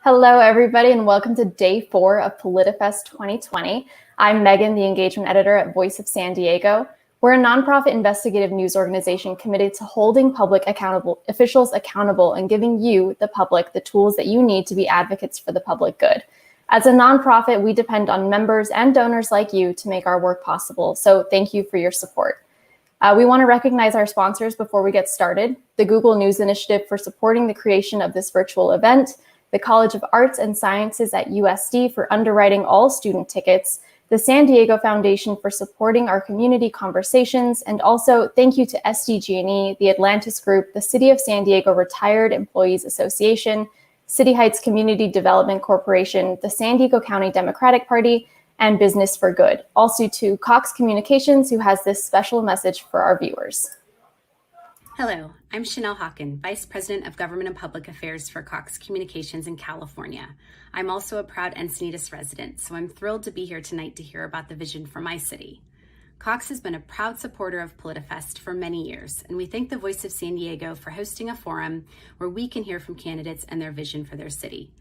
Hello, everybody, and welcome to Day 4 of PolitiFest 2020. I'm Megan, the engagement editor at Voice of San Diego. We're a nonprofit investigative news organization committed to holding public officials accountable and giving you, the public, the tools that you need to be advocates for the public good. As a nonprofit, we depend on members and donors like you to make our work possible, so thank you for your support. We want to recognize our sponsors before we get started: the Google News Initiative for supporting the creation of this virtual event, the College of Arts and Sciences at USD for underwriting all student tickets, the San Diego Foundation for supporting our community conversations, and also thank you to SDG&E, the Atlantis Group, the City of San Diego Retired Employees Association, City Heights Community Development Corporation, the San Diego County Democratic Party, and Business for Good. Also to Cox Communications, who has this special message for our viewers. Hello, I'm Chanel Hawken, Vice President of Government and Public Affairs for Cox Communications in California. I'm also a proud Encinitas resident, so I'm thrilled to be here tonight to hear about the vision for my city. Cox has been a proud supporter of PolitiFest for many years, and we thank the Voice of San Diego for hosting a forum where we can hear from candidates and their vision for their city.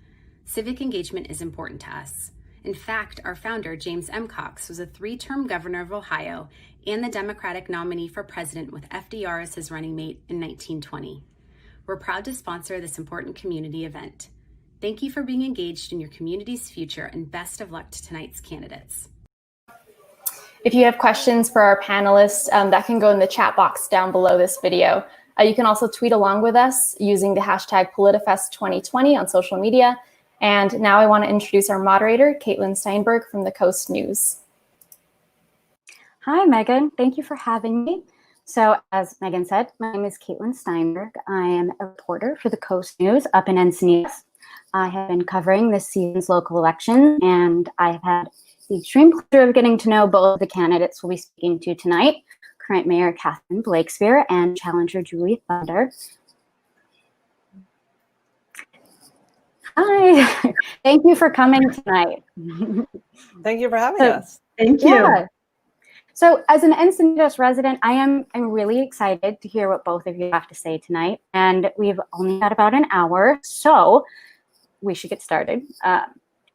Civic engagement is important to us. In fact, our founder, James M. Cox, was a 3-term governor of Ohio and the Democratic nominee for president with FDR as his running mate in 1920. We're proud to sponsor this important community event. Thank you for being engaged in your community's future, and best of luck to tonight's candidates. If you have questions for our panelists, that can go in the chat box down below this video. You can also tweet along with us using the hashtag PolitiFest2020 on social media. And now I want to introduce our moderator, Caitlin Steinberg from the Coast News. Hi, Megan. Thank you for having me. So as Megan said, my name is Caitlin Steinberg. I am a reporter for the Coast News up in Encinitas. I have been covering this season's local election, and I have had the extreme pleasure of getting to know both of the candidates we'll be speaking to tonight, current Mayor Catherine Blakespear and challenger Julie Thunder. Hi, thank you for coming tonight. Thank you for having us. Thank you. Yeah. So as an Encinitas resident, I'm really excited to hear what both of you have to say tonight. And we've only got about an hour, so we should get started.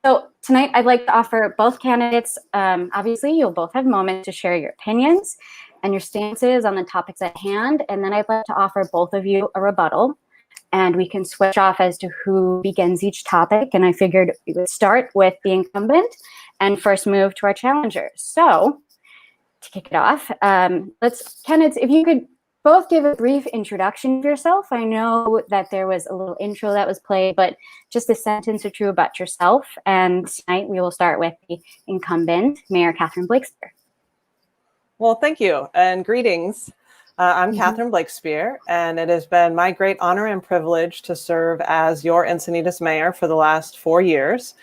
So tonight I'd like to offer both candidates, obviously you'll both have moments to share your opinions and your stances on the topics at hand. And then I'd like to offer both of you a rebuttal, and we can switch off as to who begins each topic. And I figured we would start with the incumbent and first move to our challengers. So to kick it off, candidates, if you could both give a brief introduction of yourself. I know that there was a little intro that was played, but just a sentence or two about yourself. And tonight we will start with the incumbent, Mayor Catherine Blakespear. Well, thank you and greetings. I'm Catherine Blakespear, and it has been my great honor and privilege to serve as your Encinitas mayor for the last 4 years.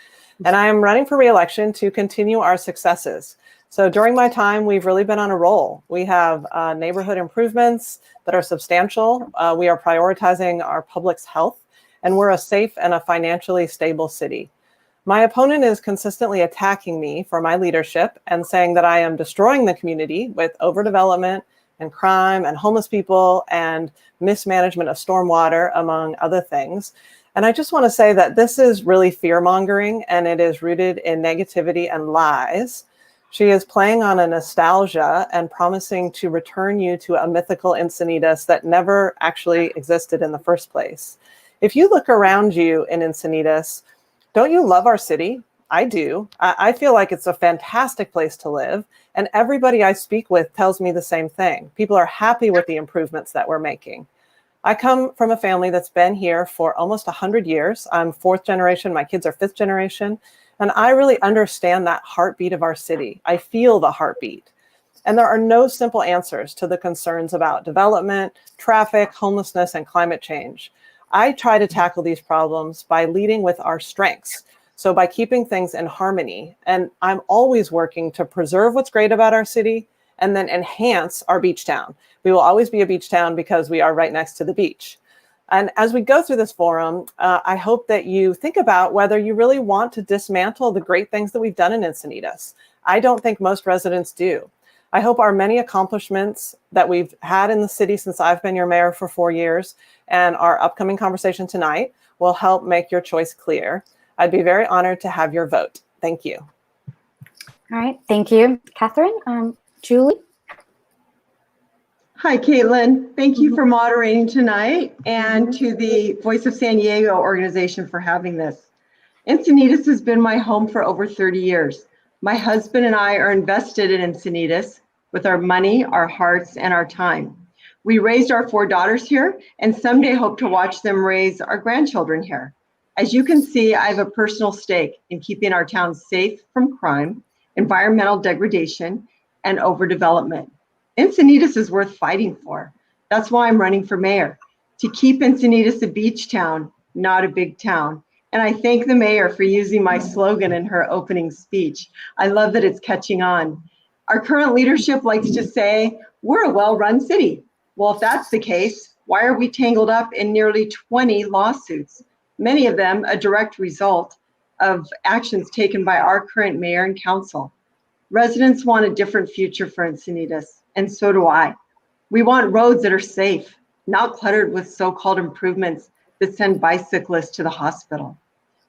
And I am running for re-election to continue our successes. So during my time, we've really been on a roll. We have neighborhood improvements that are substantial. We are prioritizing our public's health, and we're a safe and a financially stable city. My opponent is consistently attacking me for my leadership and saying that I am destroying the community with overdevelopment and crime and homeless people and mismanagement of stormwater, among other things. And I just want to say that this is really fear-mongering, and it is rooted in negativity and lies. She is playing on a nostalgia and promising to return you to a mythical Encinitas that never actually existed in the first place. If you look around you in Encinitas, don't you love our city? I do. I feel like it's a fantastic place to live. And everybody I speak with tells me the same thing. People are happy with the improvements that we're making. I come from a family that's been here for almost 100 years. I'm 4th generation. My kids are 5th generation. And I really understand that heartbeat of our city. I feel the heartbeat. And there are no simple answers to the concerns about development, traffic, homelessness, and climate change. I try to tackle these problems by leading with our strengths. So by keeping things in harmony. And I'm always working to preserve what's great about our city and then enhance our beach town. We will always be a beach town because we are right next to the beach. And as we go through this forum, I hope that you think about whether you really want to dismantle the great things that we've done in Encinitas. I don't think most residents do. I hope our many accomplishments that we've had in the city since I've been your mayor for 4 years and our upcoming conversation tonight will help make your choice clear. I'd be very honored to have your vote. Thank you. All right, thank you, Catherine. Julie? Hi, Caitlin. Thank you for moderating tonight, and to the Voice of San Diego organization for having this. Encinitas has been my home for over 30 years. My husband and I are invested in Encinitas with our money, our hearts, and our time. We raised our 4 daughters here and someday hope to watch them raise our grandchildren here. As you can see, I have a personal stake in keeping our town safe from crime, environmental degradation, and overdevelopment. Encinitas is worth fighting for. That's why I'm running for mayor, to keep Encinitas a beach town, not a big town. And I thank the mayor for using my slogan in her opening speech. I love that it's catching on. Our current leadership likes to say, we're a well-run city. Well, if that's the case, why are we tangled up in nearly 20 lawsuits? Many of them a direct result of actions taken by our current mayor and council. Residents want a different future for Encinitas, and so do I. We want roads that are safe, not cluttered with so-called improvements that send bicyclists to the hospital.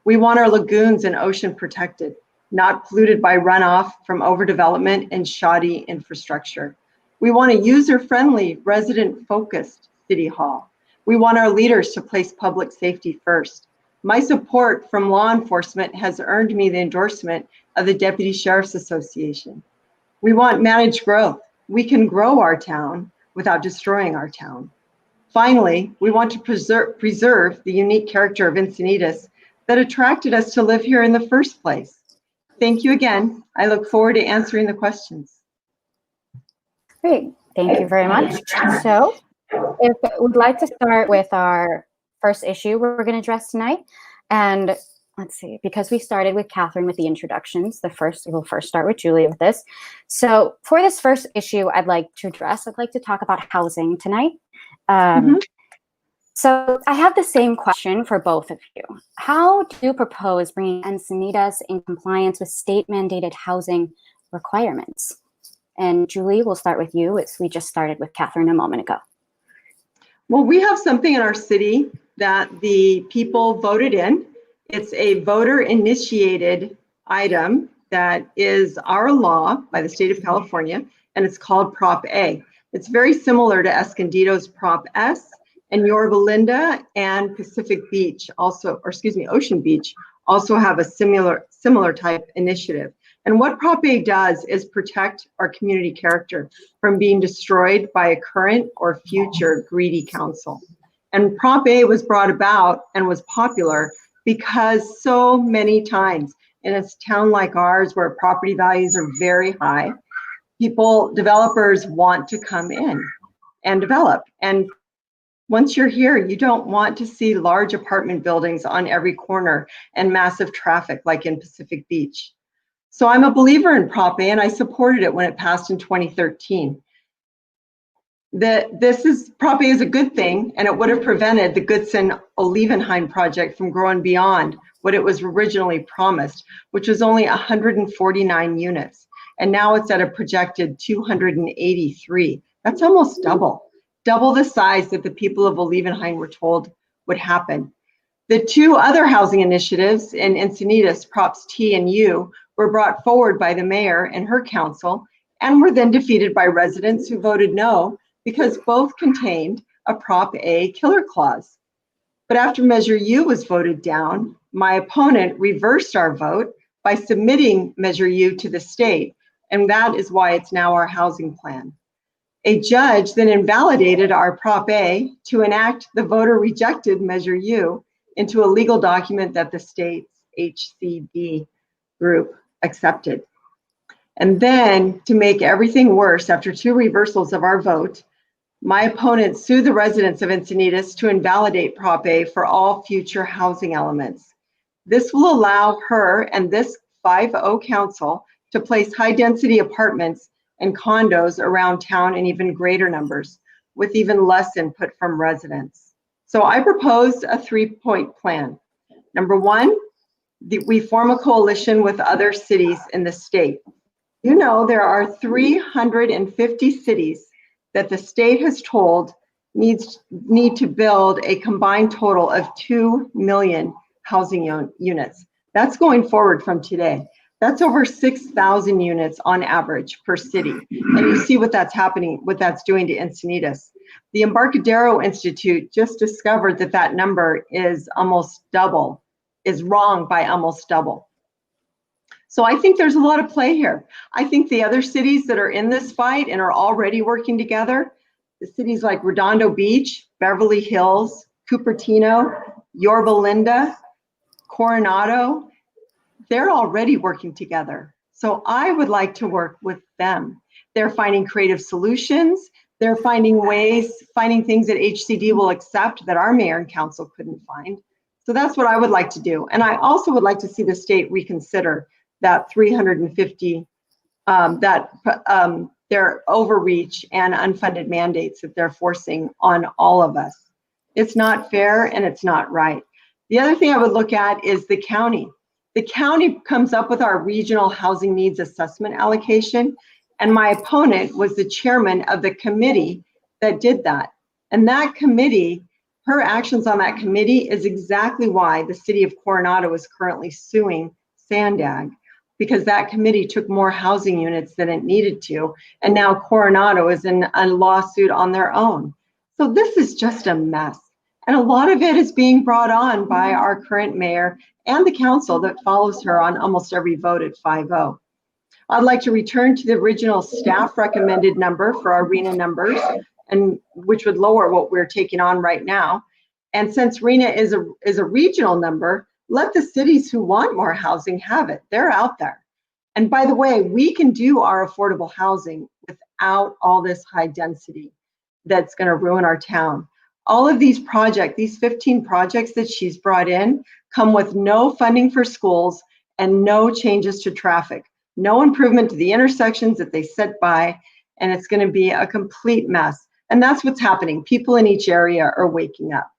We want our lagoons and ocean protected, not polluted by runoff from overdevelopment and shoddy infrastructure. We want a user-friendly, resident-focused city hall. We want our leaders to place public safety first. My support from law enforcement has earned me the endorsement of the Deputy Sheriff's Association. We want managed growth. We can grow our town without destroying our town. Finally, we want to preserve the unique character of Encinitas that attracted us to live here in the first place. Thank you again. I look forward to answering the questions. Great, thank you very much. So if we'd like to start with our first issue we're going to address tonight. And let's see, because we started with Catherine with the introductions, we'll first start with Julie with this. So for this first issue I'd like to talk about housing tonight. So I have the same question for both of you. How do you propose bringing Encinitas in compliance with state mandated housing requirements? And Julie, we'll start with you, as we just started with Catherine a moment ago. Well, we have something in our city that the people voted in. It's a voter initiated item that is our law by the state of California, and it's called Prop A. It's very similar to Escondido's Prop S, and Yorba Linda and Pacific Beach Ocean Beach also have a similar type initiative. And what Prop A does is protect our community character from being destroyed by a current or future greedy council. And Prop A was brought about and was popular because so many times in a town like ours where property values are very high, developers want to come in and develop. And once you're here, you don't want to see large apartment buildings on every corner and massive traffic like in Pacific Beach. So I'm a believer in Prop A, and I supported it when it passed in 2013. Prop A is a good thing, and it would have prevented the Goodson-Olivenheim project from growing beyond what it was originally promised, which was only 149 units. And now it's at a projected 283. That's almost double the size that the people of Olivenheim were told would happen. The 2 other housing initiatives in Encinitas, Props T and U, were brought forward by the mayor and her council and were then defeated by residents who voted no because both contained a Prop A killer clause. But after Measure U was voted down, my opponent reversed our vote by submitting Measure U to the state, and that is why it's now our housing plan. A judge then invalidated our Prop A to enact the voter-rejected Measure U into a legal document that the state's HCD group accepted. And then, to make everything worse, after 2 reversals of our vote, my opponent sued the residents of Encinitas to invalidate Prop A for all future housing elements. This will allow her and this 5-0 council to place high-density apartments and condos around town in even greater numbers, with even less input from residents. So I proposed a 3-point plan. Number 1, we form a coalition with other cities in the state. You know, there are 350 cities that the state has told need to build a combined total of 2 million housing units. That's going forward from today. That's over 6,000 units on average per city. And you see what that's happening, what that's doing to Encinitas. The Embarcadero Institute just discovered that that number is almost double, is wrong by almost double. So I think there's a lot of play here. I think the other cities that are in this fight and are already working together, the cities like Redondo Beach, Beverly Hills, Cupertino, Yorba Linda, Coronado, they're already working together. So I would like to work with them. They're finding creative solutions. They're finding ways, finding things that HCD will accept that our mayor and council couldn't find. So that's what I would like to do. And I also would like to see the state reconsider that 350, their overreach and unfunded mandates that they're forcing on all of us. It's not fair and it's not right. The other thing I would look at is the county. The county comes up with our regional housing needs assessment allocation, and my opponent was the chairman of the committee that did that. And that committee, her actions on that committee is exactly why the city of Coronado is currently suing Sandag, because that committee took more housing units than it needed to, and now Coronado is in a lawsuit on their own. So this is just a mess. And a lot of it is being brought on by our current mayor and the council that follows her on almost every vote at 5-0. I'd like to return to the original staff recommended number for our RHNA numbers, and which would lower what we're taking on right now. And since RHNA is a regional number, let the cities who want more housing have it. They're out there. And by the way, we can do our affordable housing without all this high density that's going to ruin our town. All of these projects, these 15 projects that she's brought in, come with no funding for schools and no changes to traffic, no improvement to the intersections that they sit by, and it's going to be a complete mess. And that's what's happening. People in each area are waking up.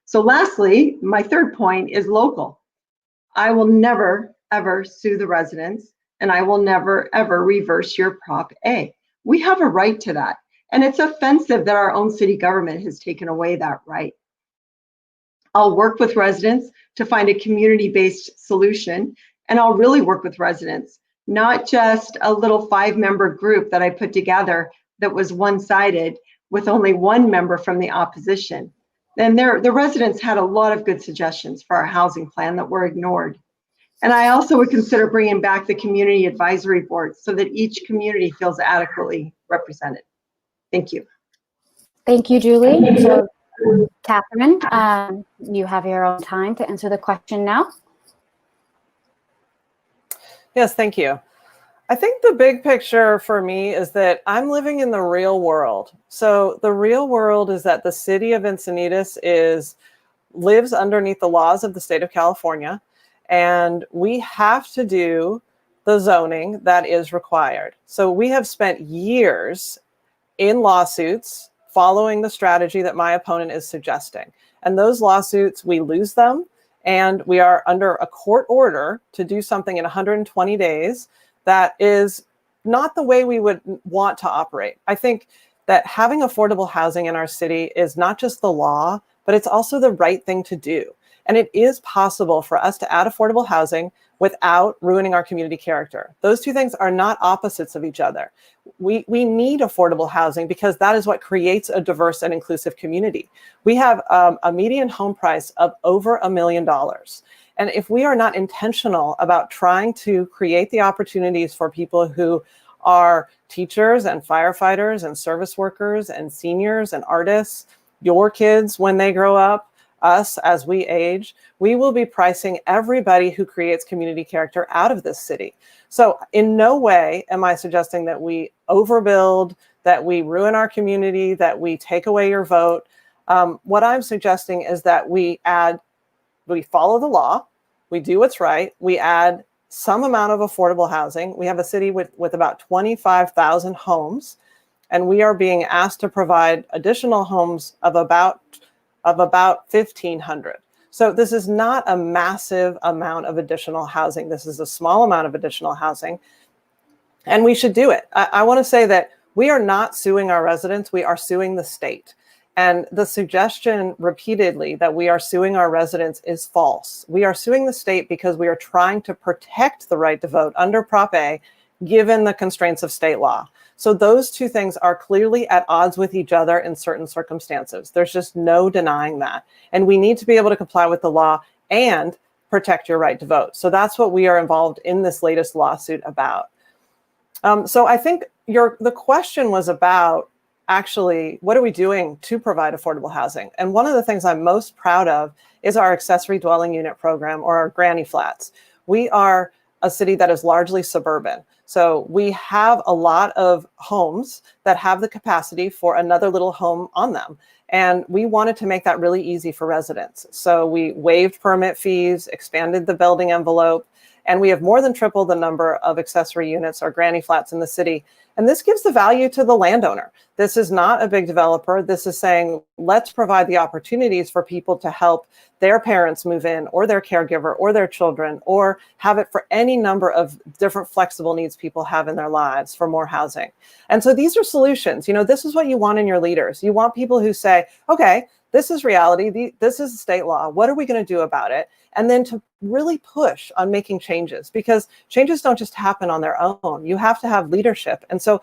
So lastly, my third point is local. I will never, ever sue the residents, and I will never, ever reverse your Prop A. We have a right to that. And it's offensive that our own city government has taken away that right. I'll work with residents to find a community-based solution, and I'll really work with residents, not just a little 5-member group that I put together that was one-sided with only one member from the opposition. And the residents had a lot of good suggestions for our housing plan that were ignored. And I also would consider bringing back the community advisory boards so that each community feels adequately represented. Thank you. Thank you, Julie. So, Catherine, you have your own time to answer the question now. Yes, thank you. I think the big picture for me is that I'm living in the real world. So the real world is that the city of Encinitas lives underneath the laws of the state of California, and we have to do the zoning that is required. So we have spent years in lawsuits following the strategy that my opponent is suggesting. And those lawsuits, we lose them, and we are under a court order to do something in 120 days that is not the way we would want to operate. I think that having affordable housing in our city is not just the law, but it's also the right thing to do. And it is possible for us to add affordable housing without ruining our community character. Those two things are not opposites of each other. We need affordable housing because that is what creates a diverse and inclusive community. We have a median home price of over $1 million. And if we are not intentional about trying to create the opportunities for people who are teachers and firefighters and service workers and seniors and artists, your kids when they grow up, us as we age, we will be pricing everybody who creates community character out of this city. So in no way am I suggesting that we overbuild, that we ruin our community, that we take away your vote. What I'm suggesting is that we follow the law, we do what's right, we add some amount of affordable housing. We have a city with about 25,000 homes, and we are being asked to provide additional homes of about 1,500. So this is not a massive amount of additional housing. This is a small amount of additional housing, and we should do it. I want to say that we are not suing our residents, we are suing the state. And the suggestion repeatedly that we are suing our residents is false. We are suing the state because we are trying to protect the right to vote under Prop A, given the constraints of state law. So those two things are clearly at odds with each other in certain circumstances. There's just no denying that. And we need to be able to comply with the law and protect your right to vote. So that's what we are involved in this latest lawsuit about. So I think the question was about, actually, what are we doing to provide affordable housing? And one of the things I'm most proud of is our accessory dwelling unit program, or our granny flats. We are a city that is largely suburban. So we have a lot of homes that have the capacity for another little home on them. And we wanted to make that really easy for residents. So we waived permit fees, expanded the building envelope, and we have more than tripled the number of accessory units or granny flats in the city. And this gives the value to the landowner. This is not a big developer. This is saying, let's provide the opportunities for people to help their parents move in, or their caregiver, or their children, or have it for any number of different flexible needs people have in their lives for more housing. And so these are solutions. You know, this is what you want in your leaders. You want people who say, okay, this is reality. This is state law. What are we going to do about it? And then to really push on making changes, because changes don't just happen on their own. You have to have leadership. And so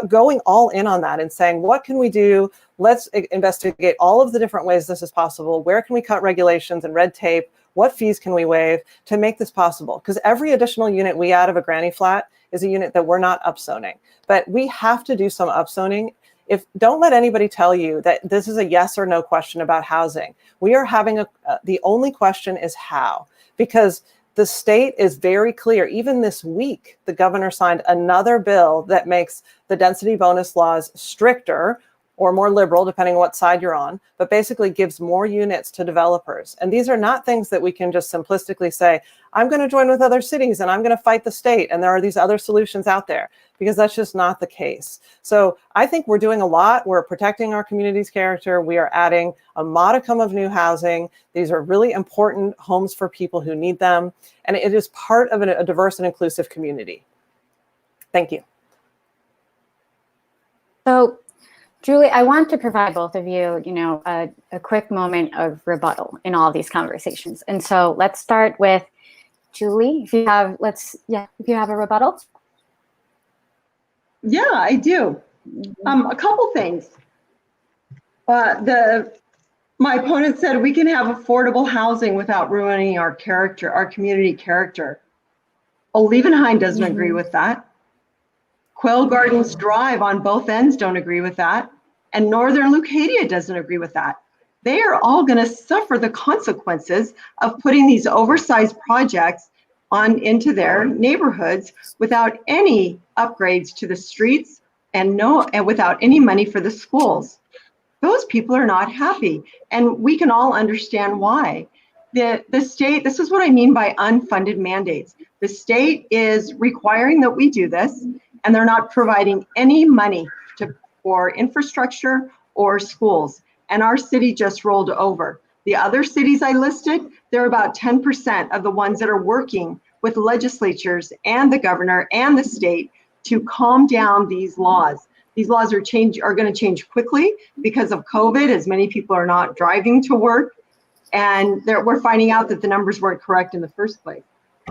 going all in on that and saying, what can we do? Let's investigate all of the different ways this is possible. Where can we cut regulations and red tape? What fees can we waive to make this possible? Because every additional unit we add of a granny flat is a unit that we're not upzoning. But we have to do some upzoning. Don't let anybody tell you that this is a yes or no question about housing. We are having the only question is how, because the state is very clear. Even this week, the governor signed another bill that makes the density bonus laws stricter or more liberal, depending on what side you're on, but basically gives more units to developers. And these are not things that we can just simplistically say, I'm going to join with other cities and I'm going to fight the state, and there are these other solutions out there, because that's just not the case. So I think we're doing a lot. We're protecting our community's character. We are adding a modicum of new housing. These are really important homes for people who need them. And it is part of a diverse and inclusive community. Thank you. So, Julie, I want to provide both of you, a quick moment of rebuttal in all of these conversations. And so let's start with Julie. If you have, if you have a rebuttal. Yeah, I do. A couple things. My opponent said we can have affordable housing without ruining our character, our community character. Olevenheim doesn't agree with that. Quail Gardens Drive on both ends don't agree with that. And Northern Leucadia doesn't agree with that. They are all going to suffer the consequences of putting these oversized projects into their neighborhoods without any upgrades to the streets and without any money for the schools. Those people are not happy, and we can all understand why. The state, this is what I mean by unfunded mandates. The state is requiring that we do this, and they're not providing any money for infrastructure or schools. And our city just rolled over. The other cities I listed, they're about 10% of the ones that are working with legislatures and the governor and the state to calm down these laws. These laws are going to change quickly because of COVID, as many people are not driving to work. And we're finding out that the numbers weren't correct in the first place.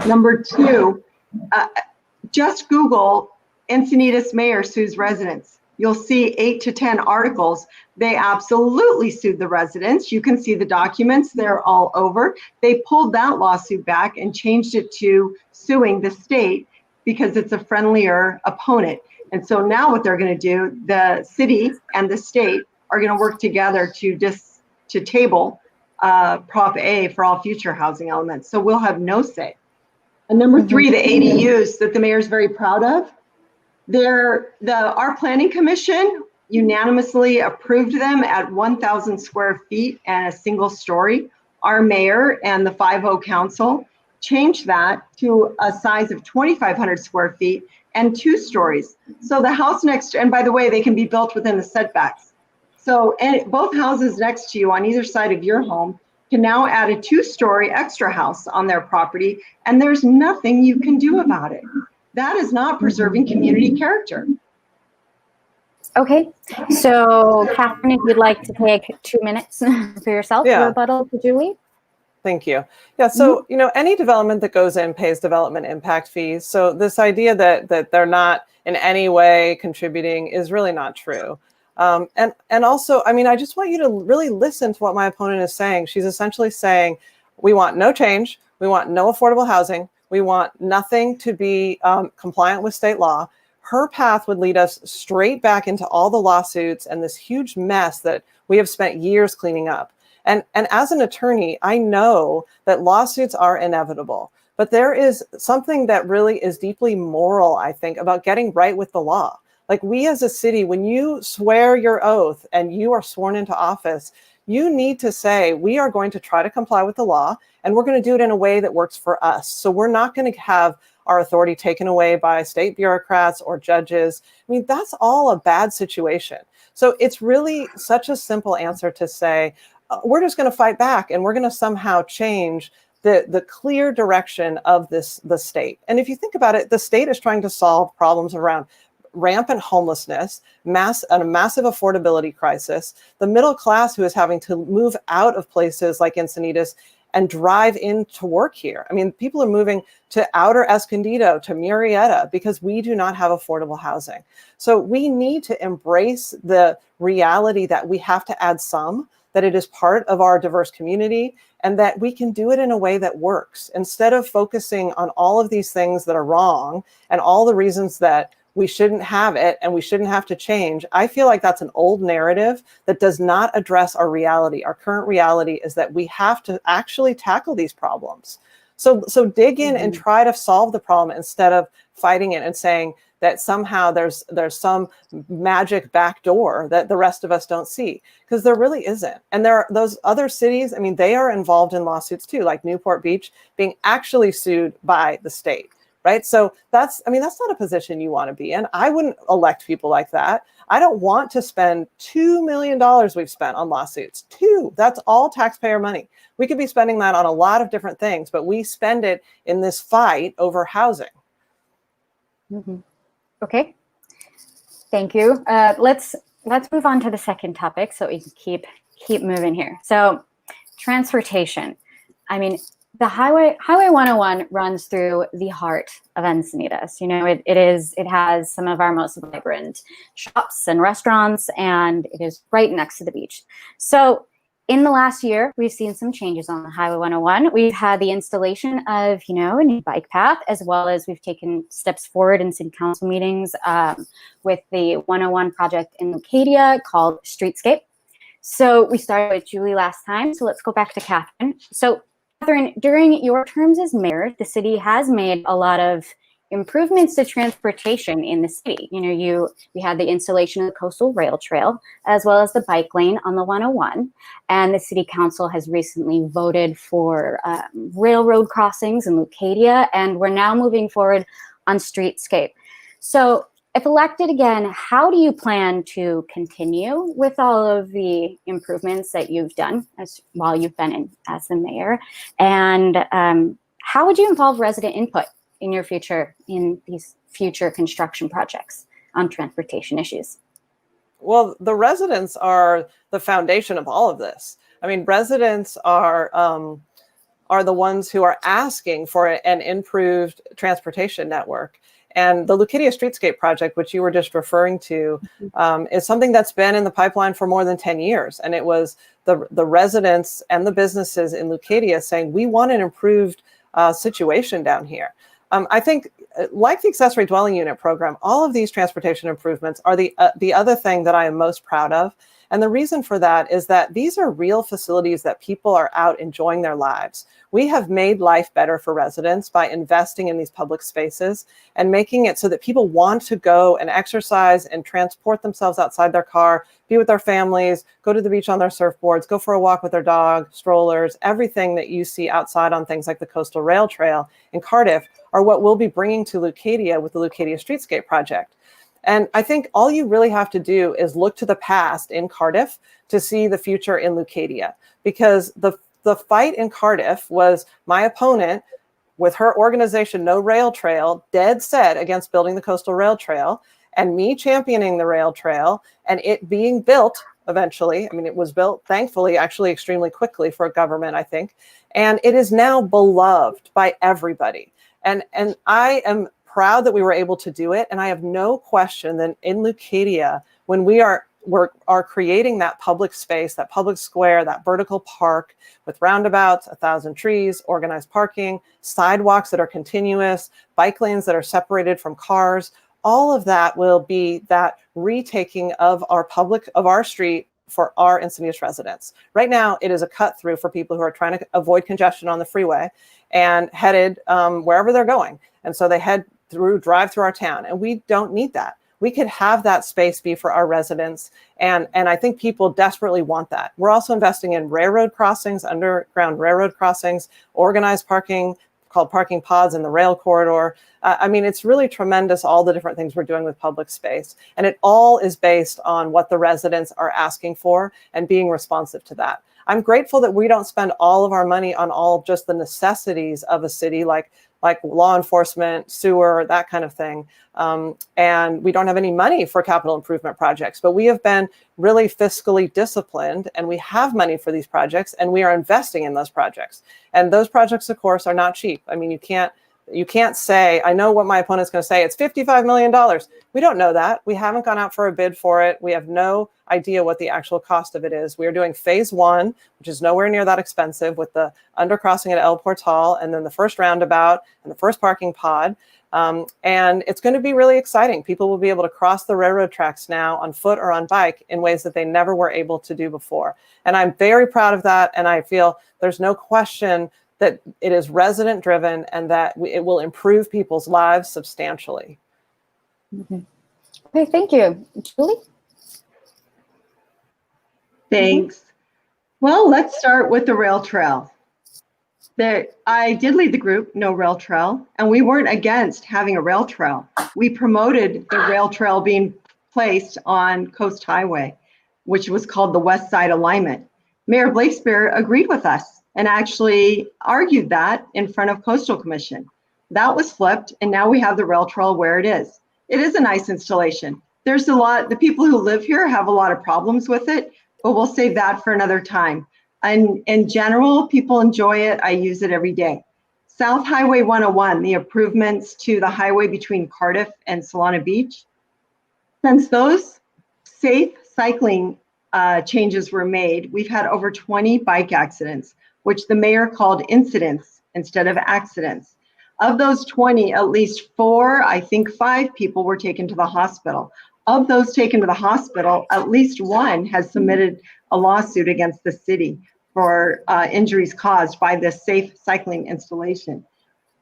Number two, just Google Encinitas mayor sues residents. You'll see 8 to 10 articles. They absolutely sued the residents. You can see the documents, they're all over. They pulled that lawsuit back and changed it to suing the state because it's a friendlier opponent. And so now what they're going to do, the city and the state are going to work together to table Prop A for all future housing elements. So we'll have no say. And number three, the ADUs that the mayor's very proud of. Our planning commission unanimously approved them at 1,000 square feet and a single story. Our mayor and the 5-0 council changed that to a size of 2,500 square feet and 2 stories. So the house next, and by the way, they can be built within the setbacks. So both houses next to you on either side of your home can now add a 2-story extra house on their property, and there's nothing you can do about it. That is not preserving community character. Okay, so Catherine, if you'd like to take 2 minutes for yourself to Yeah. rebuttal to Julie. Thank you. Yeah, so any development that goes in pays development impact fees. So this idea that they're not in any way contributing is really not true. And also, I mean, I just want you to really listen to what my opponent is saying. She's essentially saying, we want no change, we want no affordable housing, we want nothing to be compliant with state law. Her path would lead us straight back into all the lawsuits and this huge mess that we have spent years cleaning up. And as an attorney, I know that lawsuits are inevitable, but there is something that really is deeply moral, I think, about getting right with the law. Like, we as a city, when you swear your oath and you are sworn into office, you need to say, we are going to try to comply with the law, and we're going to do it in a way that works for us. So we're not going to have our authority taken away by state bureaucrats or judges. I mean, that's all a bad situation. So it's really such a simple answer to say, we're just going to fight back, and we're going to somehow change the clear direction of the state. And if you think about it, the state is trying to solve problems around rampant homelessness, a massive affordability crisis, the middle class who is having to move out of places like Encinitas and drive in to work here. I mean, people are moving to outer Escondido, to Murrieta, because we do not have affordable housing. So we need to embrace the reality that we have to add some, that it is part of our diverse community, and that we can do it in a way that works. Instead of focusing on all of these things that are wrong and all the reasons that we shouldn't have it and we shouldn't have to change, I feel like that's an old narrative that does not address our reality. Our current reality is that we have to actually tackle these problems. So dig in and try to solve the problem instead of fighting it and saying that somehow there's some magic back door that the rest of us don't see, because there really isn't. And there are those other cities, I mean, they are involved in lawsuits too, like Newport Beach being actually sued by the state, right? So that's not a position you want to be in. I wouldn't elect people like that. I don't want to spend $2 million we've spent on lawsuits. That's all taxpayer money. We could be spending that on a lot of different things, but we spend it in this fight over housing. Okay, thank you. Let's move on to the second topic so we can keep moving here. So, transportation. I mean, the Highway 101 runs through the heart of Encinitas. You know, it has some of our most vibrant shops and restaurants, and it is right next to the beach. So in the last year, we've seen some changes on the Highway 101. We've had the installation of, a new bike path, as well as we've taken steps forward in city council meetings with the 101 project in Leucadia called Streetscape. So we started with Julie last time, so let's go back to Catherine. So Catherine, during your terms as mayor, the city has made a lot of improvements to transportation in the city. We had the installation of the coastal rail trail, as well as the bike lane on the 101. And the city council has recently voted for railroad crossings in Leucadia, and we're now moving forward on Streetscape. So if elected again, how do you plan to continue with all of the improvements that you've done while you've been as the mayor? And how would you involve resident input in these future construction projects on transportation issues? Well, the residents are the foundation of all of this. I mean, residents are the ones who are asking for an improved transportation network. And the Leucadia Streetscape project, which you were just referring to, is something that's been in the pipeline for more than 10 years. And it was the residents and the businesses in Leucadia saying, we want an improved situation down here. I think, like the accessory dwelling unit program, all of these transportation improvements are the other thing that I am most proud of. And the reason for that is that these are real facilities that people are out enjoying their lives. We have made life better for residents by investing in these public spaces and making it so that people want to go and exercise and transport themselves outside their car, be with their families, go to the beach on their surfboards, go for a walk with their dog, strollers. Everything that you see outside on things like the Coastal Rail Trail in Cardiff are what we'll be bringing to Leucadia with the Leucadia Streetscape project. And I think all you really have to do is look to the past in Cardiff to see the future in Leucadia, because the fight in Cardiff was my opponent with her organization, No Rail Trail, dead set against building the Coastal Rail Trail. and me championing the rail trail and it being built eventually. I mean, it was built, thankfully, actually extremely quickly for a government, I think. And it is now beloved by everybody. And I am proud that we were able to do it. And I have no question that in Leucadia, when we are creating that public space, that public square, that vertical park with roundabouts, 1,000 trees, organized parking, sidewalks that are continuous, bike lanes that are separated from cars, all of that will be that retaking of our street for our Encinitas residents. Right now, it is a cut through for people who are trying to avoid congestion on the freeway and headed wherever they're going. And so they drive through our town, and we don't need that. We could have that space be for our residents. And I think people desperately want that. We're also investing in railroad crossings, underground railroad crossings, organized parking called parking pods in the rail corridor. I mean, it's really tremendous, all the different things we're doing with public space. And it all is based on what the residents are asking for and being responsive to that. I'm grateful that we don't spend all of our money on all just the necessities of a city, like law enforcement, sewer, that kind of thing. And we don't have any money for capital improvement projects, but we have been really fiscally disciplined and we have money for these projects and we are investing in those projects. And those projects, of course, are not cheap. I mean, you can't say, I know what my opponent's going to say, it's $55 million. We don't know that. We haven't gone out for a bid for it. We have no idea what the actual cost of it is. We are doing phase 1, which is nowhere near that expensive, with the undercrossing at El Portal and then the first roundabout and the first parking pod. And it's going to be really exciting. People will be able to cross the railroad tracks now on foot or on bike in ways that they never were able to do before. And I'm very proud of that. And I feel there's no question that it is resident driven and that it will improve people's lives substantially. Mm-hmm. Okay, thank you. Julie? Thanks. Well, let's start with the rail trail. I did lead the group, No Rail Trail, and we weren't against having a rail trail. We promoted the rail trail being placed on Coast Highway, which was called the West Side Alignment. Mayor Blakespear agreed with us and actually argued that in front of Coastal Commission. That was flipped, and now we have the rail trail where it is. It is a nice installation. There's the people who live here have a lot of problems with it, but we'll save that for another time. And in general, people enjoy it. I use it every day. South Highway 101, the improvements to the highway between Cardiff and Solana Beach. Since those safe cycling changes were made, we've had over 20 bike accidents, which the mayor called incidents instead of accidents. Of those 20, at least 4, I think 5 people were taken to the hospital. Of those taken to the hospital, at least 1 has submitted a lawsuit against the city for injuries caused by this safe cycling installation.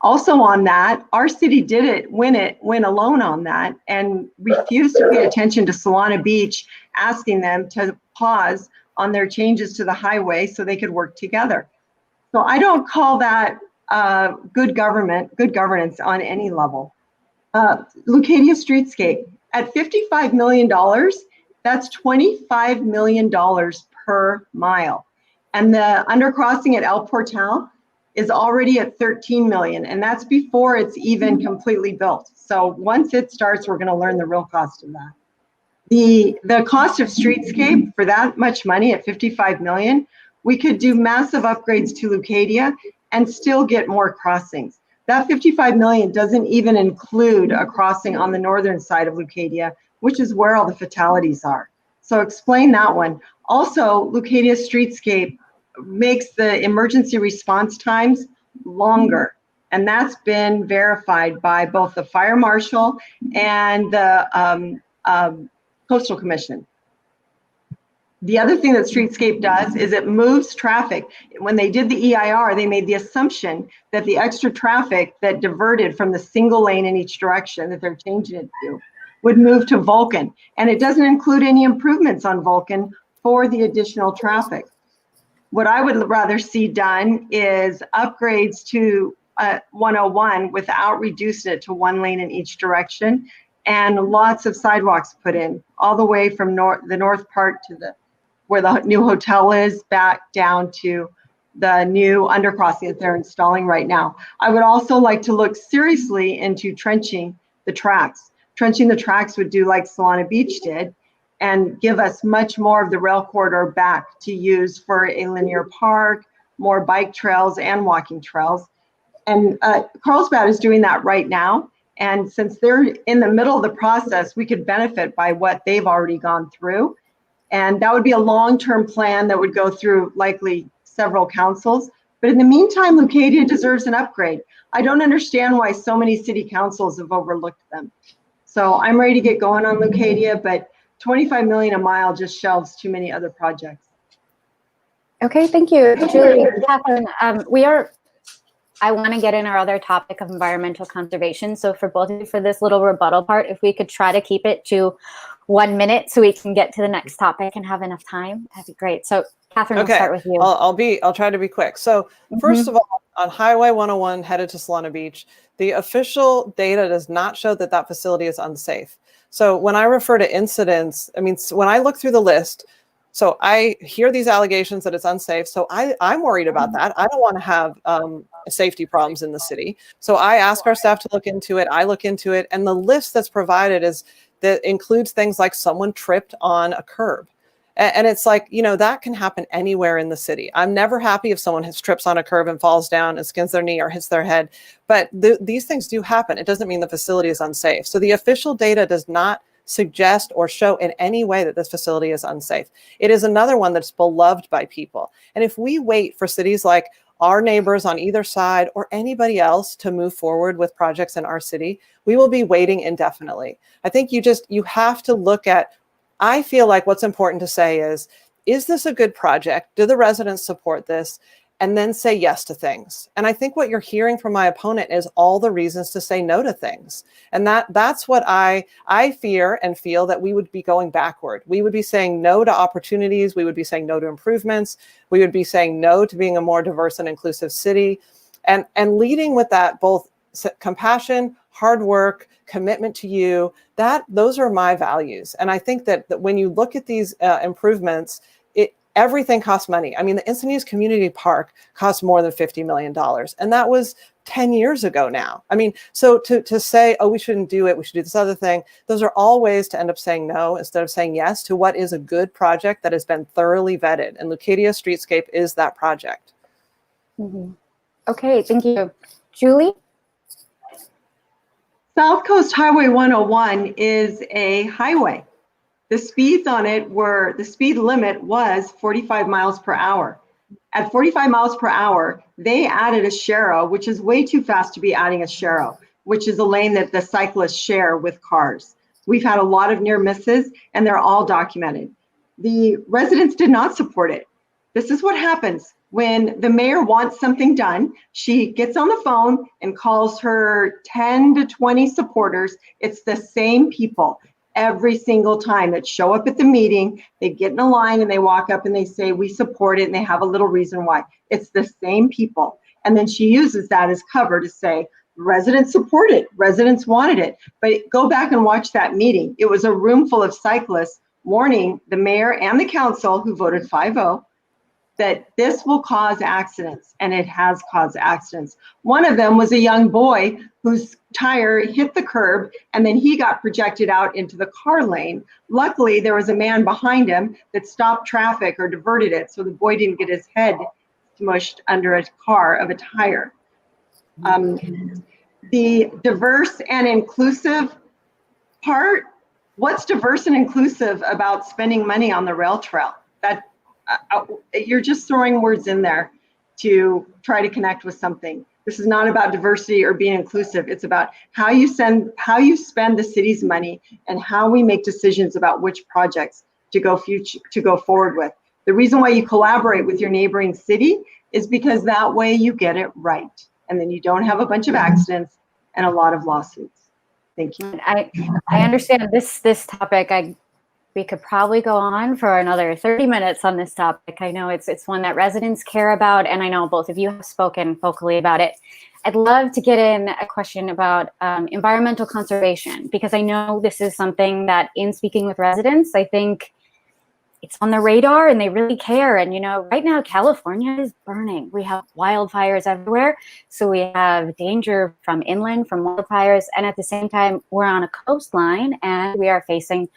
Also on that, our city went alone on that and refused to pay attention to Solana Beach, asking them to pause on their changes to the highway so they could work together. So I don't call that good governance on any level. Leucadia Streetscape, at $55 million, that's $25 million per mile. And the undercrossing at El Portal is already at 13 million, and that's before it's even completely built. So once it starts, we're going to learn the real cost of that. The cost of Streetscape for that much money at 55 million, we could do massive upgrades to Leucadia and still get more crossings. That 55 million doesn't even include a crossing on the northern side of Leucadia, which is where all the fatalities are. So explain that one. Also, Leucadia Streetscape makes the emergency response times longer. And that's been verified by both the fire marshal and the Coastal Commission. The other thing that Streetscape does is it moves traffic. When they did the EIR, they made the assumption that the extra traffic that diverted from the single lane in each direction that they're changing it to would move to Vulcan. And it doesn't include any improvements on Vulcan for the additional traffic. What I would rather see done is upgrades to 101 without reducing it to 1 lane in each direction, and lots of sidewalks put in all the way from the north part to where the new hotel is, back down to the new undercrossing that they're installing right now. I would also like to look seriously into trenching the tracks. trenching the tracks would do like Solana Beach did and give us much more of the rail corridor back to use for a linear park, more bike trails and walking trails. And Carlsbad is doing that right now. And since they're in the middle of the process, we could benefit by what they've already gone through. And that would be a long-term plan that would go through likely several councils. But in the meantime, Leucadia deserves an upgrade. I don't understand why so many city councils have overlooked them. So I'm ready to get going on Leucadia, but 25 million a mile just shelves too many other projects. Okay, thank you, Julie. Catherine, I want to get in our other topic of environmental conservation. So for both of you, for this little rebuttal part, if we could try to keep it to 1 minute so we can get to the next topic and have enough time, that'd be great. So Catherine, Okay. we'll start with you. I'll try to be quick. So first of all, on Highway 101 headed to Solana Beach, the official data does not show that that facility is unsafe. So when I refer to incidents, I mean, when I look through the list, so I hear these allegations that it's unsafe. So I'm worried about that. I don't want to have safety problems in the city. So I ask our staff to look into it. I look into it. And the list that's provided that includes things like someone tripped on a curb. And it's like, that can happen anywhere in the city. I'm never happy if someone trips on a curb and falls down and skins their knee or hits their head. But these things do happen. It doesn't mean the facility is unsafe. So the official data does not suggest or show in any way that this facility is unsafe. It is another one that's beloved by people. And if we wait for cities like our neighbors on either side or anybody else to move forward with projects in our city, we will be waiting indefinitely. I think you have to look at, I feel like what's important to say is this a good project? Do the residents support this? And then say yes to things. And I think what you're hearing from my opponent is all the reasons to say no to things. And that's what I fear and feel that we would be going backward. We would be saying no to opportunities. We would be saying no to improvements. We would be saying no to being a more diverse and inclusive city. And leading with that, both compassion, hard work, commitment to you, those are my values. And I think that when you look at these improvements, everything costs money. I mean, the Encinitas Community Park cost more than $50 million. And that was 10 years ago now. I mean, so to say, oh, we shouldn't do it, we should do this other thing, those are all ways to end up saying no instead of saying yes to what is a good project that has been thoroughly vetted. And Leucadia Streetscape is that project. Okay, thank you. Julie? South Coast Highway 101 is a highway. The speeds on it the speed limit was 45 miles per hour. At 45 miles per hour, they added a sharrow, which is way too fast to be adding a sharrow, which is a lane that the cyclists share with cars. We've had a lot of near misses and they're all documented. The residents did not support it. This is what happens when the mayor wants something done. She gets on the phone and calls her 10 to 20 supporters. It's the same people every single time that show up at the meeting. They get in a line and they walk up and they say, we support it, and they have a little reason why. It's the same people. And then she uses that as cover to say, residents support it, residents wanted it. But go back and watch that meeting. It was a room full of cyclists warning the mayor and the council, who voted 5-0, that this will cause accidents, and it has caused accidents. One of them was a young boy whose tire hit the curb, and then he got projected out into the car lane. Luckily, there was a man behind him that stopped traffic or diverted it, so the boy didn't get his head smushed under a car of a tire. The diverse and inclusive part, what's diverse and inclusive about spending money on the rail trail? You're just throwing words in there to try to connect with something. This is not about diversity or being inclusive. It's about how you spend the city's money and how we make decisions about which projects to go forward with. The reason why you collaborate with your neighboring city is because that way you get it right, and then you don't have a bunch of accidents and a lot of lawsuits. Thank you. I understand this topic. We could probably go on for another 30 minutes on this topic. I know it's one that residents care about, and I know both of you have spoken vocally about it. I'd love to get in a question about environmental conservation, because I know this is something that, in speaking with residents, I think it's on the radar and they really care. And, you know, right now, California is burning. We have wildfires everywhere. So we have danger from inland, from wildfires. And at the same time, we're on a coastline and we are facing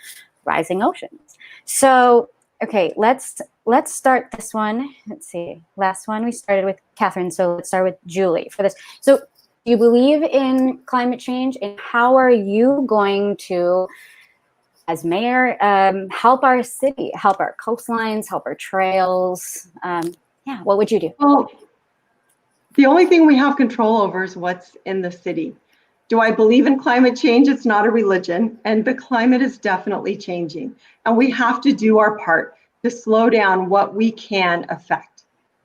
rising oceans. So, okay, let's start this one. Let's see. Last one we started with Catherine. So let's start with Julie for this. So do you believe in climate change, and how are you going to, as mayor, help our city, help our coastlines, help our trails? Yeah, what would you do? Well, the only thing we have control over is what's in the city. Do I believe in climate change? It's not a religion, and the climate is definitely changing. And we have to do our part to slow down what we can affect.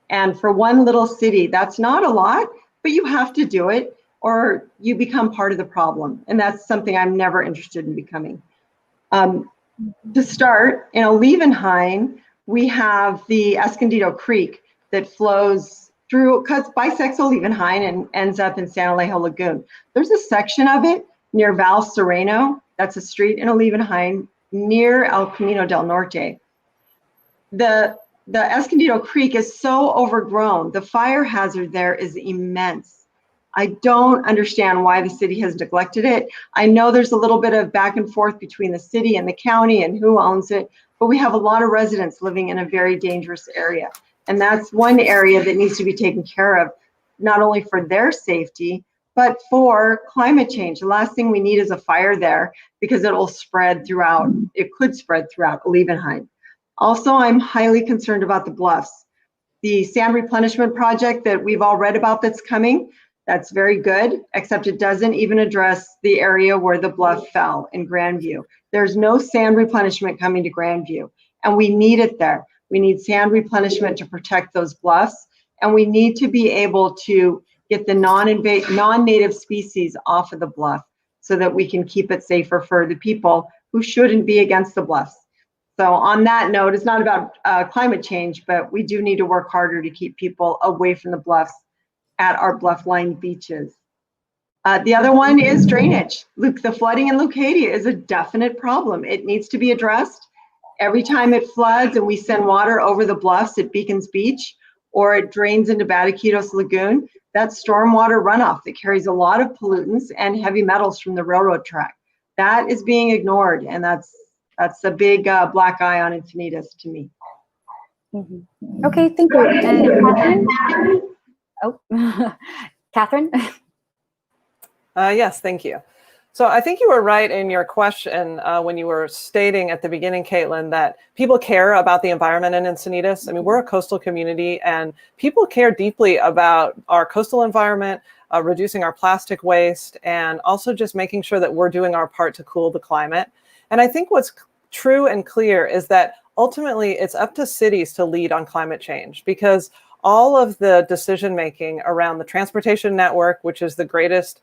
And for one little city, that's not a lot, but you have to do it or you become part of the problem. And that's something I'm never interested in becoming. To start, in Olevenheim, we have the Escondido Creek that flows through, bisects Olevenheim and ends up in San Alejo Lagoon. There's a section of it near Val Sereno, that's a street in Olevenheim, near El Camino del Norte. The Escondido Creek is so overgrown. The fire hazard there is immense. I don't understand why the city has neglected it. I know there's a little bit of back and forth between the city and the county and who owns it, but we have a lot of residents living in a very dangerous area. And that's one area that needs to be taken care of, not only for their safety, but for climate change. The last thing we need is a fire there, because it will spread throughout, it could spread throughout Olevenheim. Also, I'm highly concerned about the bluffs. The sand replenishment project that we've all read about that's coming, that's very good, except it doesn't even address the area where the bluff fell in Grandview. There's no sand replenishment coming to Grandview, and we need it there. We need sand replenishment to protect those bluffs, and we need to be able to get the non-native species off of the bluff so that we can keep it safer for the people who shouldn't be against the bluffs. So on that note, it's not about climate change, but we do need to work harder to keep people away from the bluffs at our bluff-lined beaches. The other one is drainage. Look, the flooding in Leucadia is a definite problem. It needs to be addressed. Every time it floods and we send water over the bluffs at Beacons Beach, or it drains into Bataquitos Lagoon, that's stormwater runoff that carries a lot of pollutants and heavy metals from the railroad track. That is being ignored, and that's a big black eye on Encinitas to me. Mm-hmm. Okay, thank you. And Catherine? Oh, Catherine? Yes, thank you. So I think you were right in your question when you were stating at the beginning, Caitlin, that people care about the environment in Encinitas. I mean, we're a coastal community and people care deeply about our coastal environment, reducing our plastic waste, and also just making sure that we're doing our part to cool the climate. And I think what's true and clear is that ultimately it's up to cities to lead on climate change, because all of the decision making around the transportation network, which is the greatest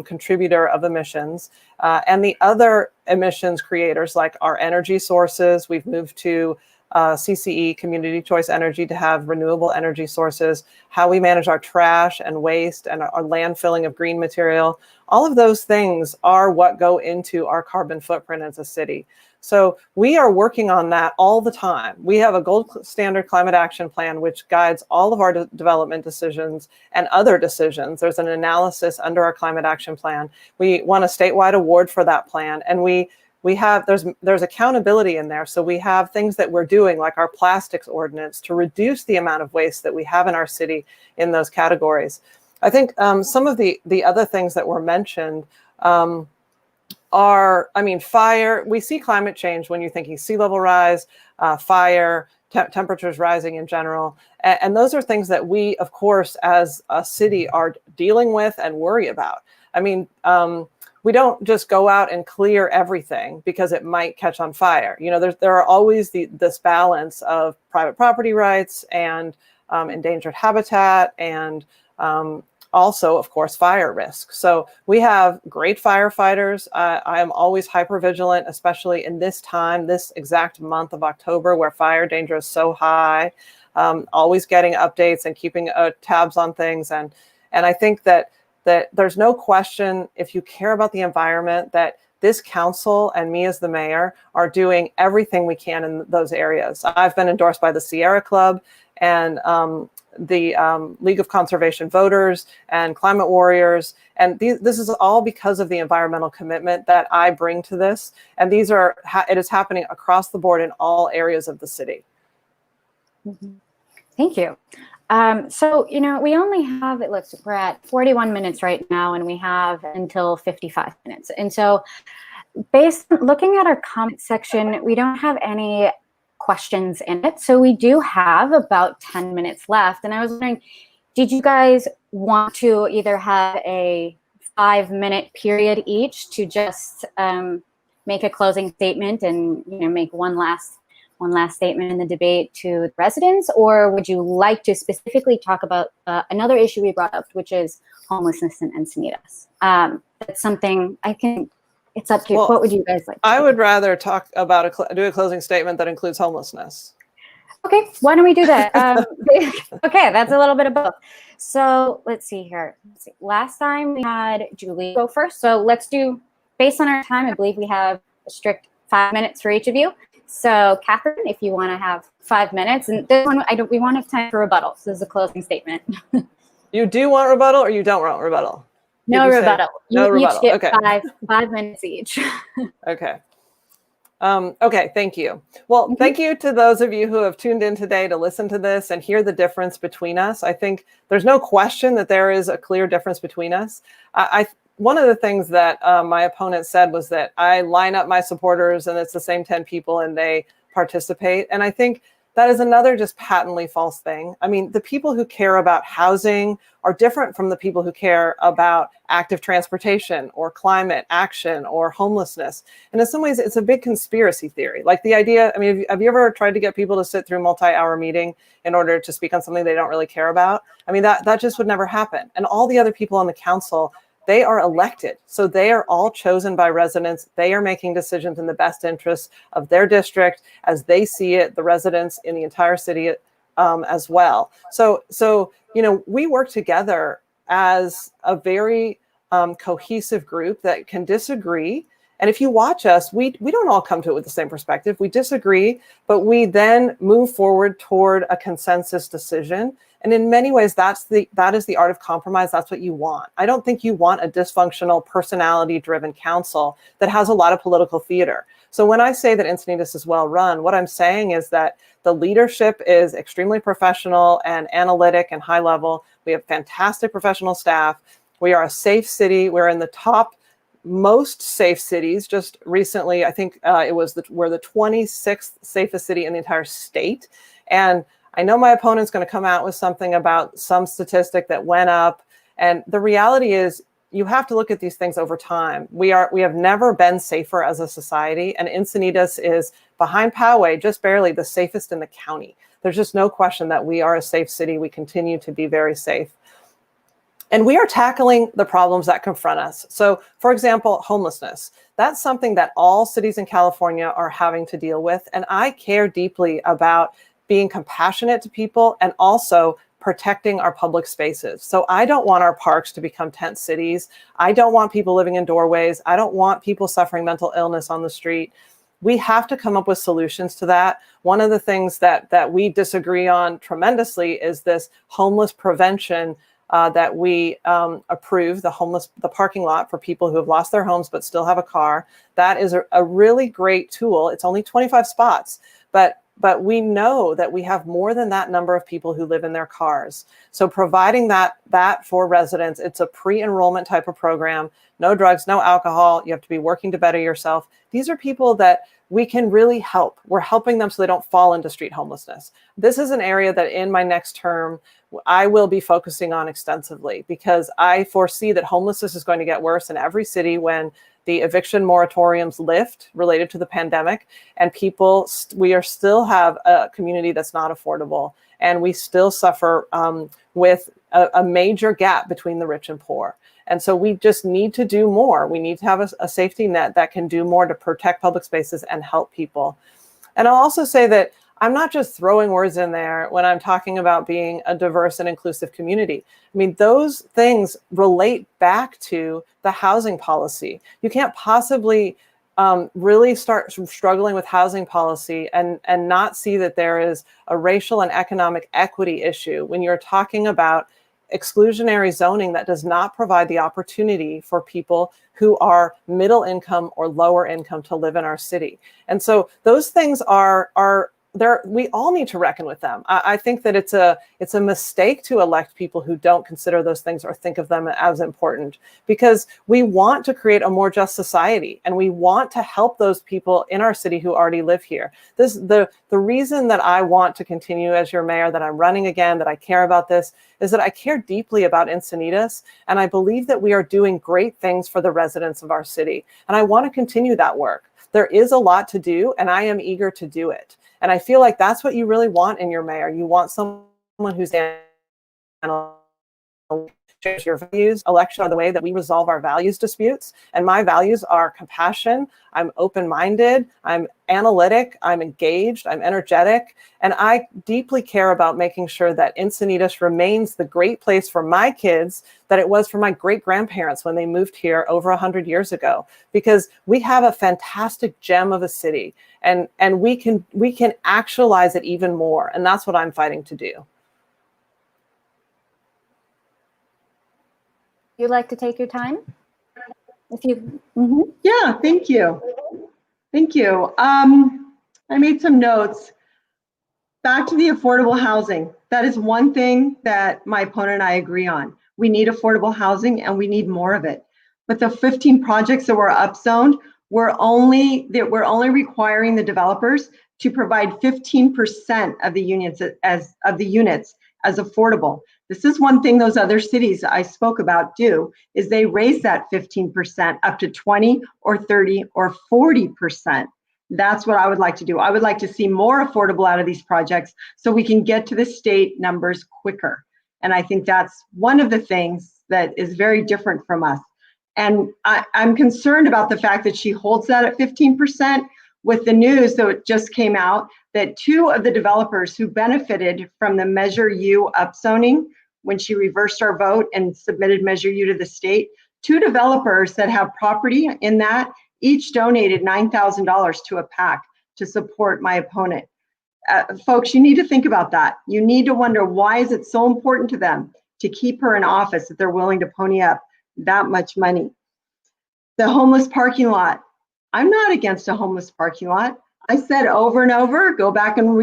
contributor of emissions, and the other emissions creators like our energy sources. We've moved to CCE, community choice energy, to have renewable energy sources, how we manage our trash and waste and our landfilling of green material. All of those things are what go into our carbon footprint as a city. So we are working on that all the time. We have a gold standard climate action plan, which guides all of our development decisions and other decisions. There's an analysis under our climate action plan. We won a statewide award for that plan, and we have, there's accountability in there. So we have things that we're doing, like our plastics ordinance, to reduce the amount of waste that we have in our city in those categories. I think some of the other things that were mentioned are, I mean, fire. We see climate change when you're thinking sea level rise, fire, temperatures rising in general. And those are things that we, of course, as a city are dealing with and worry about. I mean, we don't just go out and clear everything because it might catch on fire. You know, there are always this balance of private property rights and endangered habitat and also, of course, fire risk. So we have great firefighters. I am always hyper vigilant, especially in this time, this exact month of October, where fire danger is so high. Always getting updates and keeping tabs on things. And I think that that there's no question, if you care about the environment, that this council and me as the mayor are doing everything we can in those areas. I've been endorsed by the Sierra Club and the League of Conservation Voters and Climate Warriors. And this is all because of the environmental commitment that I bring to this. And it is happening across the board in all areas of the city. Thank you. So, we only have, we're at 41 minutes right now, and we have until 55 minutes. And so looking at our comment section, we don't have any questions in it. So we do have about 10 minutes left. And I was wondering, did you guys want to either have a 5-minute period each to just make a closing statement and, make one last statement in the debate to the residents, or would you like to specifically talk about another issue we brought up, which is homelessness in Encinitas? That's something it's up to you. Well, what would you guys like? I would rather talk about do a closing statement that includes homelessness. Okay, why don't we do that? Okay, that's a little bit of both. So let's see here. Last time we had Julie go first. So let's do, based on our time, I believe we have a strict 5 minutes for each of you. So Catherine, if you want to have 5 minutes, and this one, we won't have time for rebuttal. So this is a closing statement. You do want rebuttal or you don't want rebuttal? No rebuttal. No rebuttal. Each get okay. 5 minutes each. Okay. Okay, thank you. Well, thank you to those of you who have tuned in today to listen to this and hear the difference between us. I think there's no question that there is a clear difference between us. One of the things that my opponent said was that I line up my supporters and it's the same 10 people and they participate. And I think that is another just patently false thing. I mean, the people who care about housing are different from the people who care about active transportation or climate action or homelessness. And in some ways, it's a big conspiracy theory. Like the idea, I mean, have you ever tried to get people to sit through a multi-hour meeting in order to speak on something they don't really care about? I mean, that just would never happen. And all the other people on the council, they are elected. So they are all chosen by residents. They are making decisions in the best interests of their district as they see it, the residents in the entire city as well. So we work together as a very cohesive group that can disagree. And if you watch us, we don't all come to it with the same perspective. We disagree, but we then move forward toward a consensus decision. And in many ways, that is the art of compromise. That's what you want. I don't think you want a dysfunctional, personality-driven council that has a lot of political theater. So when I say that Encinitas is well run, what I'm saying is that the leadership is extremely professional and analytic and high level. We have fantastic professional staff. We are a safe city. We're in the top most safe cities. Just recently, I think we're the 26th safest city in the entire state. And I know my opponent's going to come out with something about some statistic that went up. And the reality is you have to look at these things over time. We have never been safer as a society. And Encinitas is behind Poway, just barely the safest in the county. There's just no question that we are a safe city. We continue to be very safe. And we are tackling the problems that confront us. So, for example, homelessness. That's something that all cities in California are having to deal with. And I care deeply about being compassionate to people and also protecting our public spaces. So I don't want our parks to become tent cities. I don't want people living in doorways. I don't want people suffering mental illness on the street. We have to come up with solutions to that. One of the things that we disagree on tremendously is this homeless prevention that we approve, the parking lot for people who have lost their homes but still have a car. That is a really great tool. It's only 25 spots, but we know that we have more than that number of people who live in their cars. So providing that for residents, it's a pre-enrollment type of program. No drugs, no alcohol. You have to be working to better yourself. These are people that we can really help. We're helping them so they don't fall into street homelessness. This is an area that in my next term, I will be focusing on extensively because I foresee that homelessness is going to get worse in every city when the eviction moratoriums lift related to the pandemic, and we still have a community that's not affordable, and we still suffer with a major gap between the rich and poor. And so we just need to do more. We need to have a safety net that can do more to protect public spaces and help people. And I'll also say that I'm not just throwing words in there when I'm talking about being a diverse and inclusive community. I mean, those things relate back to the housing policy. You can't possibly really start struggling with housing policy and not see that there is a racial and economic equity issue when you're talking about exclusionary zoning that does not provide the opportunity for people who are middle income or lower income to live in our city. And so those things are there. We all need to reckon with them. I think that it's a mistake to elect people who don't consider those things or think of them as important, because we want to create a more just society and we want to help those people in our city who already live here. The reason that I want to continue as your mayor, that I'm running again, that I care about this, is that I care deeply about Encinitas, and I believe that we are doing great things for the residents of our city. And I want to continue that work. There is a lot to do, and I am eager to do it. And I feel like that's what you really want in your mayor. You want someone who's shares your values. Election are the way that we resolve our values disputes. And my values are compassion. I'm open-minded. I'm analytic. I'm engaged. I'm energetic. And I deeply care about making sure that Encinitas remains the great place for my kids that it was for my great-grandparents when they moved here over 100 years ago. Because we have a fantastic gem of a city, and we can actualize it even more. And that's what I'm fighting to do. You like to take your time? If you, Yeah, thank you. Thank you. I made some notes. Back to the affordable housing. That is one thing that my opponent and I agree on. We need affordable housing and we need more of it. But the 15 projects that were upzoned, we're only requiring the developers to provide 15% of the units as affordable. This is one thing those other cities I spoke about do, is they raise that 15% up to 20 or 30 or 40%. That's what I would like to do. I would like to see more affordable out of these projects so we can get to the state numbers quicker. And I think that's one of the things that is very different from us. And I'm concerned about the fact that she holds that at 15%. With the news that just came out that 2 of the developers who benefited from the Measure U upzoning, when she reversed our vote and submitted Measure U to the state, 2 developers that have property in that each donated $9,000 to a PAC to support my opponent. Folks, you need to think about that. You need to wonder, why is it so important to them to keep her in office that they're willing to pony up that much money? The homeless parking lot. I'm not against a homeless parking lot. I said over and over, go back and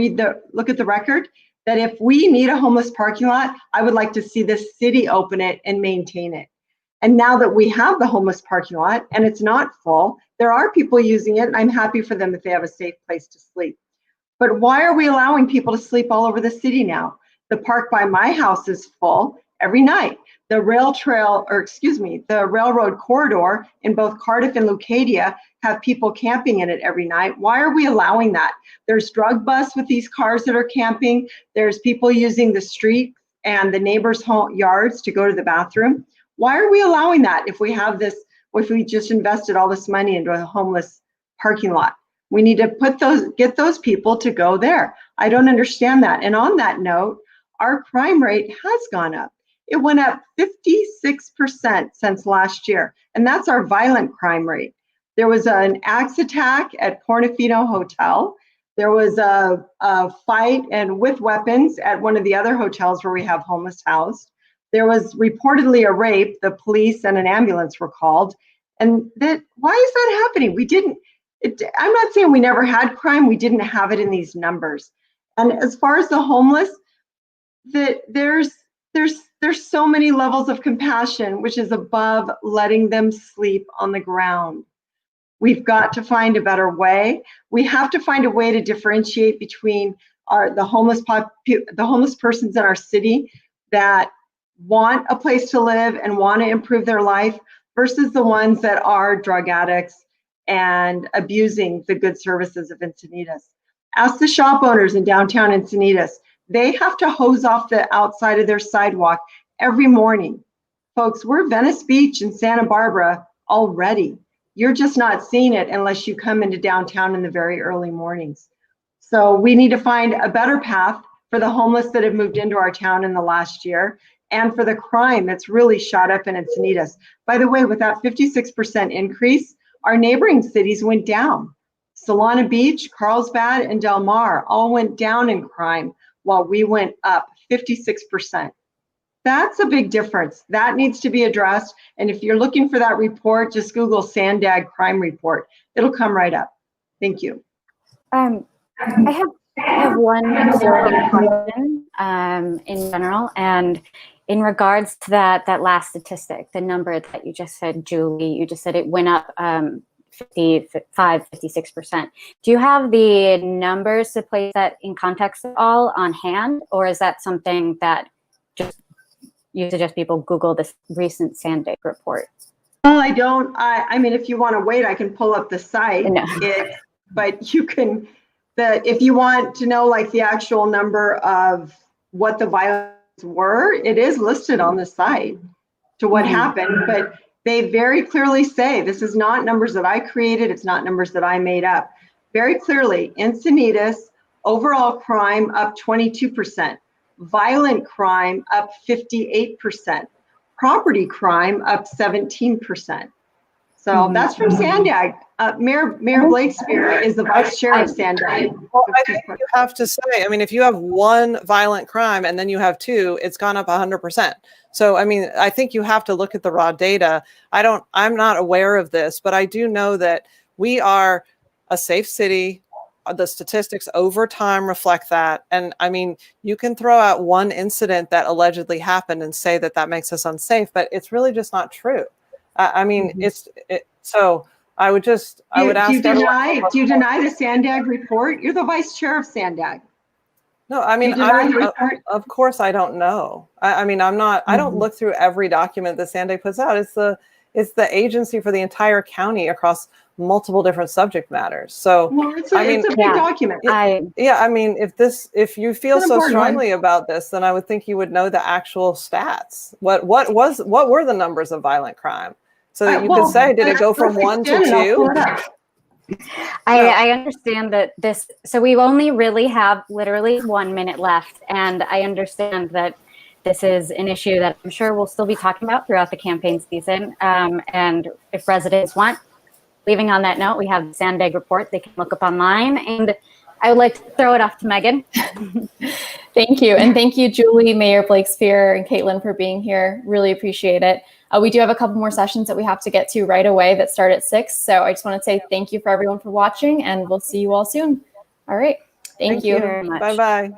look at the record, that if we need a homeless parking lot, I would like to see the city open it and maintain it. And now that we have the homeless parking lot and it's not full, there are people using it, and I'm happy for them if they have a safe place to sleep. But why are we allowing people to sleep all over the city now? The park by my house is full every night. The the railroad corridor in both Cardiff and Leucadia have people camping in it every night. Why are we allowing that? There's drug busts with these cars that are camping. There's people using the street and the neighbors' yards to go to the bathroom. Why are we allowing that if we have this, if we just invested all this money into a homeless parking lot? We need to get those people to go there. I don't understand that. And on that note, our crime rate has gone up. It went up 56% since last year, and that's our violent crime rate. There was an axe attack at Portofino Hotel. There was a fight and with weapons at one of the other hotels where we have homeless housed. There was reportedly a rape. The police and an ambulance were called. And why is that happening? I'm not saying we never had crime. We didn't have it in these numbers. And as far as the homeless, there's so many levels of compassion, which is above letting them sleep on the ground. We've got to find a better way. We have to find a way to differentiate between the homeless persons in our city that want a place to live and want to improve their life versus the ones that are drug addicts and abusing the good services of Encinitas. Ask the shop owners in downtown Encinitas. They have to hose off the outside of their sidewalk every morning. Folks, we're Venice Beach and Santa Barbara already. You're just not seeing it unless you come into downtown in the very early mornings. So we need to find a better path for the homeless that have moved into our town in the last year, and for the crime that's really shot up in Encinitas. By the way, with that 56% increase, our neighboring cities went down. Solana Beach, Carlsbad, and Del Mar all went down in crime while we went up 56%. That's a big difference. That needs to be addressed. And if you're looking for that report, just Google Sandag crime report. It'll come right up. Thank you. I have one question in general, and in regards to that last statistic, the number that you just said, Julie, you just said it went up 56%. Do you have the numbers to place that in context at all on hand, or is that something that just you suggest people Google this recent Sandag report? Well, I don't. I mean, if you want to wait, I can pull up the site. No. But you can. If you want to know like the actual number of what the violence were, it is listed on the site to what happened. But they very clearly say this is not numbers that I created. It's not numbers that I made up. Very clearly, Encinitas overall crime up 22%. Violent crime up 58%, property crime up 17%. So that's from Sandag. Mayor Blakespear is the vice chair of Sandag. Well, I think you have to say, I mean, if you have one violent crime and then you have two, it's gone up 100%. So, I mean, I think you have to look at the raw data. I'm not aware of this, but I do know that we are a safe city. The statistics over time reflect that. And I mean, you can throw out one incident that allegedly happened and say that makes us unsafe, but it's really just not true. I mean, so I would ask. Do you deny the Sandag report? You're the vice chair of Sandag. No, I mean, of course I don't know. I mean, I'm not, I don't look through every document that Sandag puts out. It's the agency for the entire county across multiple different subject matters. So, well, it's a big document. I mean, if you feel so strongly about this, then I would think you would know the actual stats. What were the numbers of violent crime? So that you could say, did it go from 1 to 2? I understand that so we only really have literally 1 minute left. And I understand that this is an issue that I'm sure we'll still be talking about throughout the campaign season. And if residents want, leaving on that note, we have the Sandag report they can look up online. And I would like to throw it off to Megan. Thank you. And thank you, Julie, Mayor Blakespear, and Caitlin for being here. Really appreciate it. We do have a couple more sessions that we have to get to right away that start at 6. So I just want to say thank you for everyone for watching, and we'll see you all soon. All right. Thank you very much. Bye-bye.